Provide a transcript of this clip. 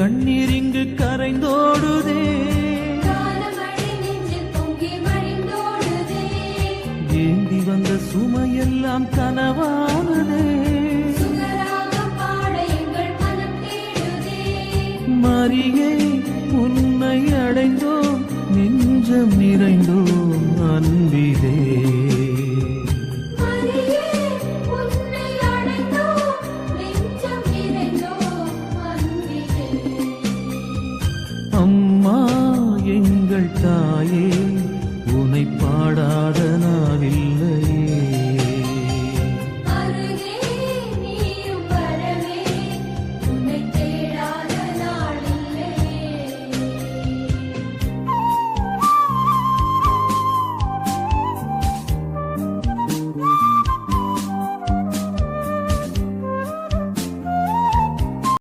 கண்ணீர் இங்கு கரைந்தோடுதே, ஏந்தி வந்த சுமையெல்லாம் கனவானதே. மரியே உன்னை அடைந்தோம், நெஞ்சம் நிறைந்தோம் அன்பிலே.